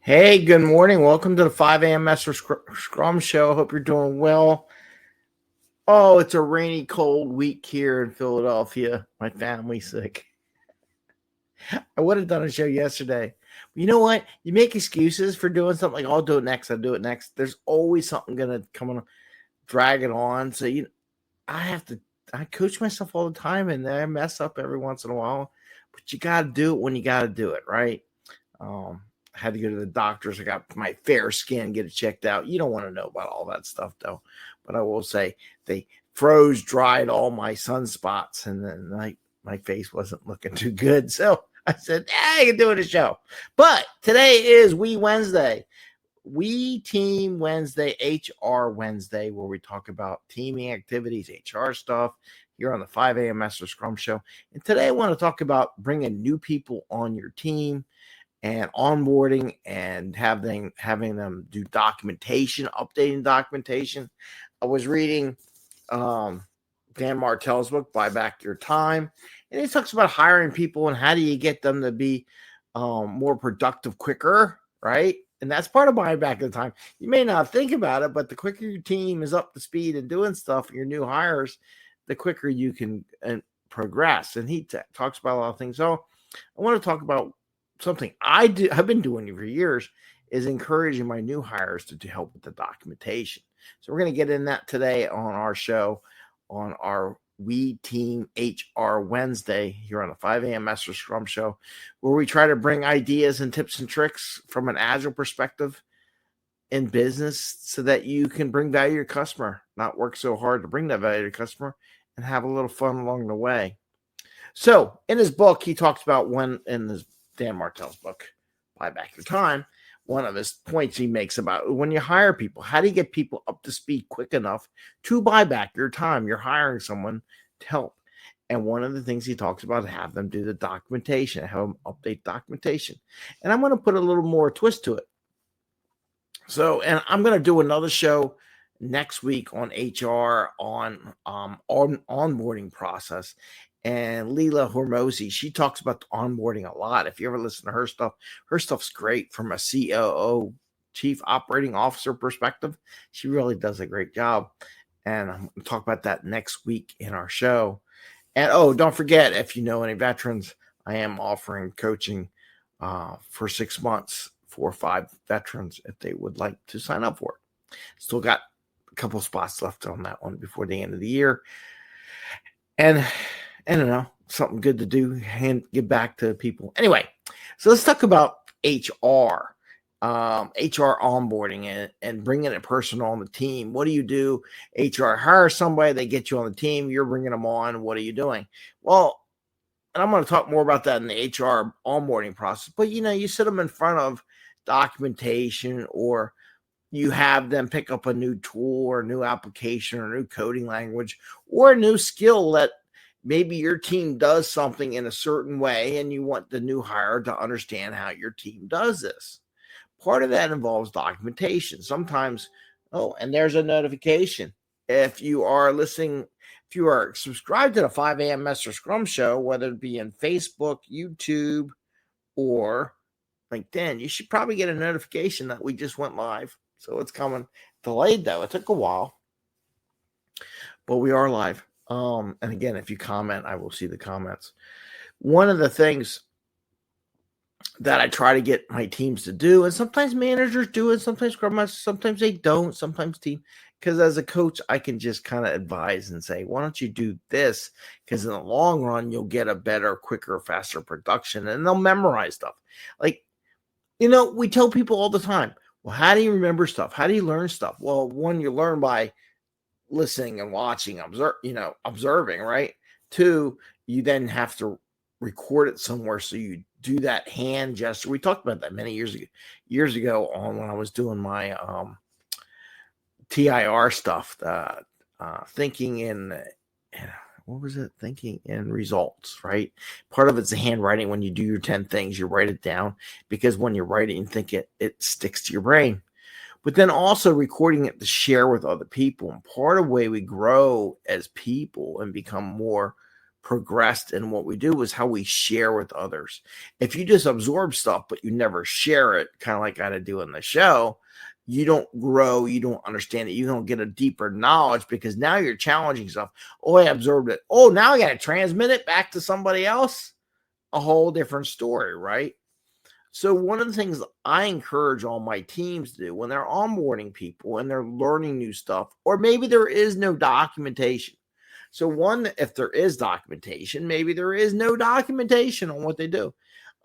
Hey, good morning. Welcome to the 5 a.m. Mester Scrum Show. Hope you're doing well. Oh, it's a rainy, cold week here in Philadelphia. My family's sick. I would have done a show yesterday. But you know what? You make excuses for doing something like, I'll do it next. I'll do it next. There's always something going to come and drag it on. So I coach myself all the time and I mess up every once in a while. But you got to do it when you got to do it, right? I had to go to the doctors. I got my fair skin, get it checked out. You don't want to know about all that stuff, though. But I will say they froze, dried all my sunspots, and then my face wasn't looking too good. So I said, I can do it a show. But today is Wednesday. We Team Wednesday, HR Wednesday, where we talk about teaming activities, HR stuff here on the 5 a.m. Mester Scrum Show. And today I want to talk about bringing new people on your team and onboarding and having them do documentation, updating documentation. I was reading Dan Martell's book, Buy Back Your Time, and he talks about hiring people and how do you get them to be more productive quicker, right? And that's part of buying back the time. You may not think about it, but the quicker your team is up to speed and doing stuff, your new hires, the quicker you can progress. And he talks about a lot of things. So I want to talk about something I've been doing for years is encouraging my new hires to help with the documentation. So we're going to get in that today on our show, on our We Team HR Wednesday here on the 5 a.m. Mester Scrum Show, where we try to bring ideas and tips and tricks from an agile perspective in business so that you can bring value to your customer, not work so hard to bring that value to your customer and have a little fun along the way. So in his book, he talks about Dan Martell's book, Buy Back Your Time, one of his points he makes about when you hire people, how do you get people up to speed quick enough to buy back your time? You're hiring someone to help. And one of the things he talks about is have them do the documentation, have them update documentation. And I'm going to put a little more twist to it. So, and I'm going to do another show next week on HR on onboarding process. And Leila Hormozi, she talks about onboarding a lot. If you ever listen to her stuff's great from a COO, Chief Operating Officer perspective. She really does a great job. And I'm going to talk about that next week in our show. And don't forget, if you know any veterans, I am offering coaching for 6 months for 5 veterans if they would like to sign up for it. Still got a couple spots left on that one before the end of the year. And I don't know, something good to do and give back to people. Anyway, so let's talk about HR onboarding and bringing a person on the team. What do you do? HR hire somebody, they get you on the team, you're bringing them on. What are you doing? Well, and I'm going to talk more about that in the HR onboarding process. But, you sit them in front of documentation or you have them pick up a new tool or a new application or a new coding language or a new skill that maybe your team does something in a certain way and you want the new hire to understand how your team does this. Part of that involves documentation. Sometimes, and there's a notification. If you are subscribed to the 5 a.m. Mester Scrum Show, whether it be in Facebook, YouTube, or LinkedIn, you should probably get a notification that we just went live. So it's coming. Delayed, though. It took a while. But we are live. And again, if you comment, I will see the comments. One of the things that I try to get my teams to do, and sometimes managers do it, sometimes Scrum Masters, sometimes they don't, sometimes team, because as a coach, I can just kind of advise and say, why don't you do this? Because in the long run, you'll get a better, quicker, faster production, and they'll memorize stuff. We tell people all the time, well, how do you remember stuff? How do you learn stuff? Well, one, you learn by listening and watching, observing, right? 2, you then have to record it somewhere. So you do that hand gesture. We talked about that many years ago on when I was doing my TIR stuff, thinking in, what was it? Thinking in results, right? Part of it's the handwriting. When you do your 10 things, you write it down because when you write it and think it sticks to your brain. But then also recording it to share with other people. And part of the way we grow as people and become more progressed in what we do is how we share with others. If you just absorb stuff, but you never share it, kind of like I had to do in the show, you don't grow, you don't understand it, you don't get a deeper knowledge because now you're challenging stuff. Oh, I absorbed it. Oh, now I got to transmit it back to somebody else. A whole different story, right? So one of the things I encourage all my teams to do when they're onboarding people and they're learning new stuff, or maybe there is no documentation. So one, if there is documentation, maybe there is no documentation on what they do.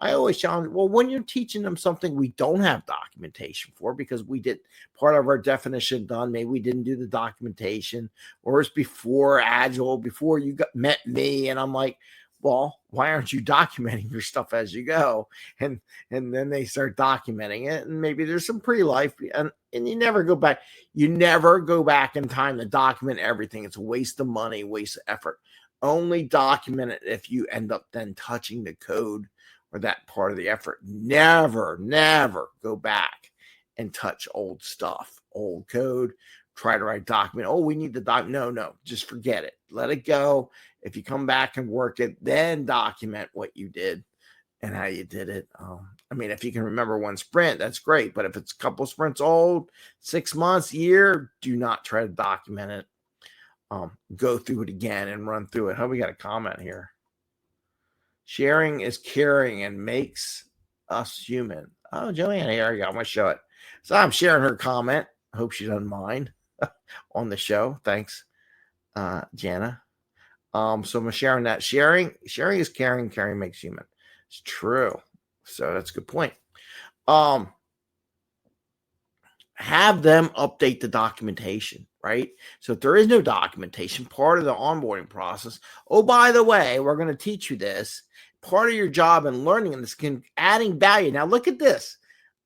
I always challenge, well, when you're teaching them something we don't have documentation for because we did part of our definition done, maybe we didn't do the documentation, or it's before Agile, before you met me, and I'm like, well, why aren't you documenting your stuff as you go? And then they start documenting it, and maybe there's some pre-life, and you never go back. You never go back in time to document everything. It's a waste of money, waste of effort. Only document it if you end up then touching the code or that part of the effort. Never go back and touch old stuff, old code. Try to write document. Oh, we need the doc. No, just forget it. Let it go. If you come back and work it, then document what you did and how you did it. I mean, if you can remember one sprint, that's great. But if it's a couple sprints old, 6 months, year, do not try to document it. Go through it again and run through it. We got a comment here. Sharing is caring and makes us human. Oh, Joanna, here I go. I'm going to show it. So I'm sharing her comment. I hope she doesn't mind on the show. Thanks, Jana. So I'm sharing that. Sharing is caring. Caring makes human. It's true. So that's a good point. Have them update the documentation, right? So if there is no documentation, part of the onboarding process, oh, by the way, we're going to teach you this. Part of your job in learning this can adding value. Now look at this.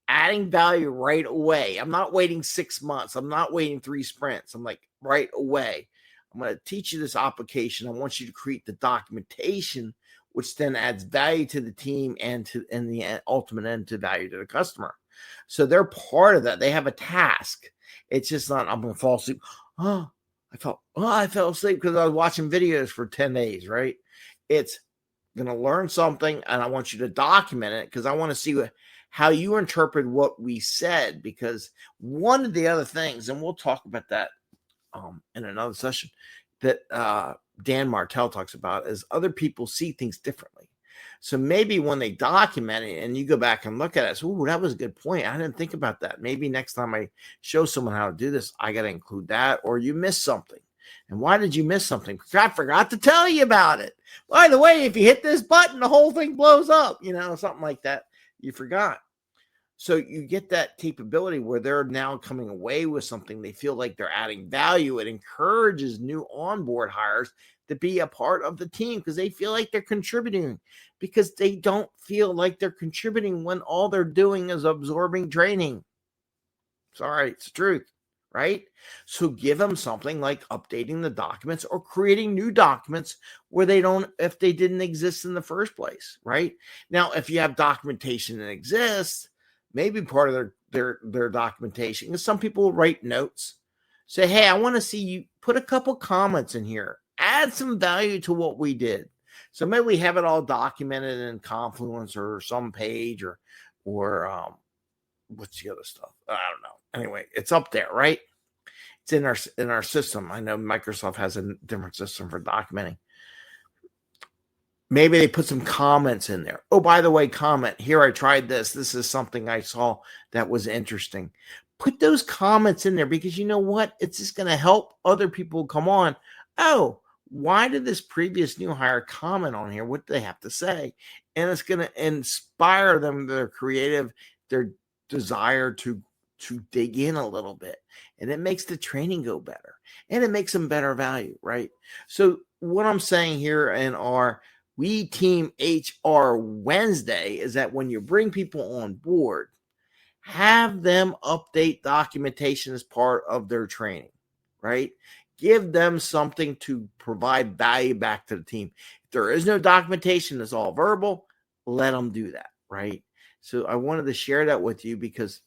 Adding value right away. I'm not waiting 6 months. I'm not waiting 3 sprints. I'm like right away. I'm going to teach you this application. I want you to create the documentation, which then adds value to the team and in the ultimate end to value to the customer. So they're part of that. They have a task. It's just not, I'm going to fall asleep. I fell asleep because I was watching videos for 10 days, right? It's going to learn something, and I want you to document it because I want to see how you interpret what we said. Because one of the other things, and we'll talk about that in another session, that Dan Martell talks about is other people see things differently. So maybe when they document it and you go back and look at it, so, that was a good point. I didn't think about that. Maybe next time I show someone how to do this, I got to include that, or you missed something. And why did you miss something? Because I forgot to tell you about it. By the way, if you hit this button, the whole thing blows up, something like that. You forgot. So you get that capability where they're now coming away with something. They feel like they're adding value. It encourages new onboard hires to be a part of the team because they feel like they're contributing, because they don't feel like they're contributing when all they're doing is absorbing training. Sorry, it's the truth, right? So give them something like updating the documents or creating new documents where if they didn't exist in the first place, right? Now, if you have documentation that exists, maybe part of their documentation, because some people write notes, say, hey, I want to see you put a couple comments in here, add some value to what we did. So maybe we have it all documented in Confluence or some page or what's the other stuff? I don't know. Anyway, it's up there, right? It's in our system. I know Microsoft has a different system for documenting. Maybe they put some comments in there. Oh, by the way, comment here. I tried this. This is something I saw that was interesting. Put those comments in there because you know what? It's just going to help other people come on. Oh, why did this previous new hire comment on here? What do they have to say? And it's going to inspire them, their creative, their desire to dig in a little bit. And it makes the training go better. And it makes them better value, right? So what I'm saying here in our We Team HR Wednesday is that when you bring people on board, have them update documentation as part of their training, right? Give them something to provide value back to the team. If there is no documentation, it's all verbal, let them do that, right? So I wanted to share that with you because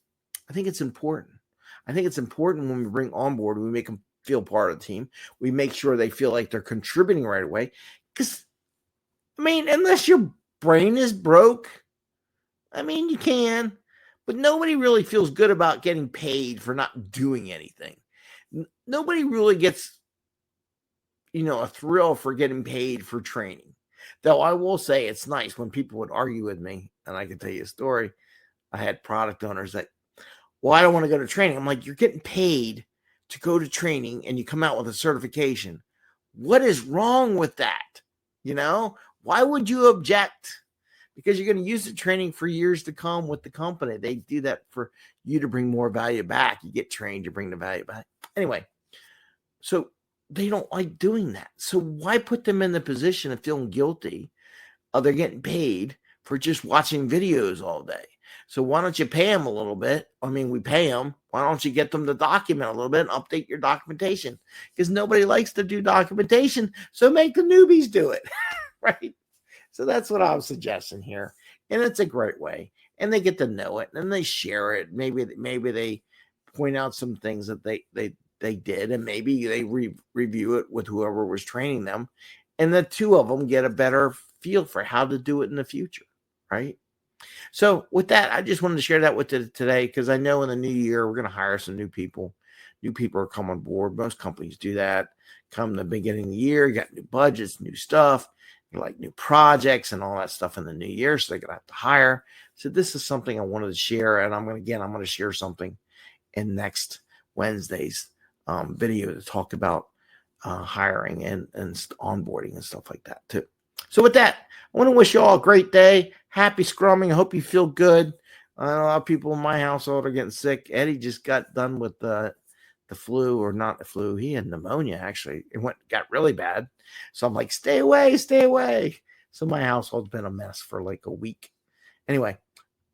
I think it's important. I think it's important when we bring on board, we make them feel part of the team. We make sure they feel like they're contributing right away because I mean, unless your brain is broke, I mean, you can, but nobody really feels good about getting paid for not doing anything. Nobody really gets, a thrill for getting paid for training. Though I will say it's nice when people would argue with me, and I can tell you a story. I had product owners that, well, I don't want to go to training. I'm like, you're getting paid to go to training and you come out with a certification. What is wrong with that? Why would you object? Because you're going to use the training for years to come with the company. They do that for you to bring more value back. You get trained, you bring the value back. Anyway, so they don't like doing that. So why put them in the position of feeling guilty of they're getting paid for just watching videos all day? So why don't you pay them a little bit? I mean, we pay them. Why don't you get them to document a little bit and update your documentation? Because nobody likes to do documentation. So make the newbies do it, right? So that's what I'm suggesting here. And it's a great way. And they get to know it and they share it. Maybe they point out some things that they did, and maybe they review it with whoever was training them. And the two of them get a better feel for how to do it in the future, right? So with that, I just wanted to share that with you today, because I know in the new year, we're going to hire some new people. New people are coming on board. Most companies do that. Come the beginning of the year, you got new budgets, new stuff, like new projects and all that stuff in the new year. So they're going to have to hire. So this is something I wanted to share. And I'm going to share something in next Wednesday's video to talk about hiring and onboarding and stuff like that too. So with that, I want to wish you all a great day. Happy scrumming. I hope you feel good. A lot of people in my household are getting sick. Eddie just got done with the flu, or not the flu. He had pneumonia, actually. It got really bad. So I'm like, stay away, stay away. So my household's been a mess for like a week. Anyway,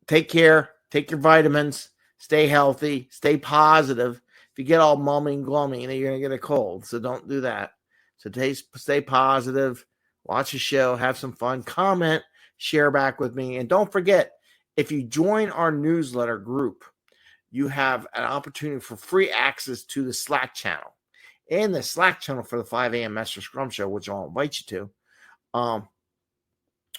take care. Take your vitamins. Stay healthy. Stay positive. If you get all mummy and glummy, you're going to get a cold. So don't do that. So stay positive. Watch a show. Have some fun. Comment. Share back with me. And don't forget, if you join our newsletter group, you have an opportunity for free access to the Slack channel. And the Slack channel for the 5 a.m. Mester Scrum Show, which I'll invite you to.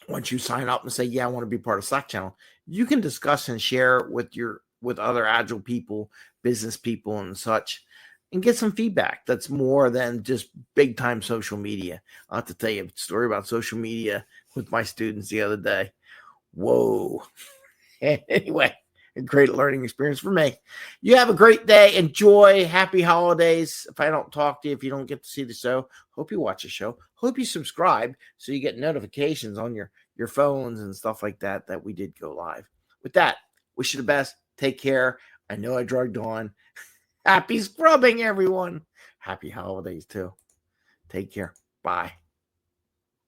Once you sign up and say, yeah, I want to be part of Slack channel, you can discuss and share with other agile people, business people and such, and get some feedback that's more than just big time social media. I'll have to tell you a story about social media with my students the other day. Whoa. Anyway, a great learning experience for me. You have a great day. Enjoy. Happy holidays. If I don't talk to you, if you don't get to see the show, hope you watch the show. Hope you subscribe so you get notifications on your phones and stuff like that we did go live. With that, wish you the best. Take care. I know I drugged on. Happy scrubbing, everyone. Happy holidays, too. Take care. Bye.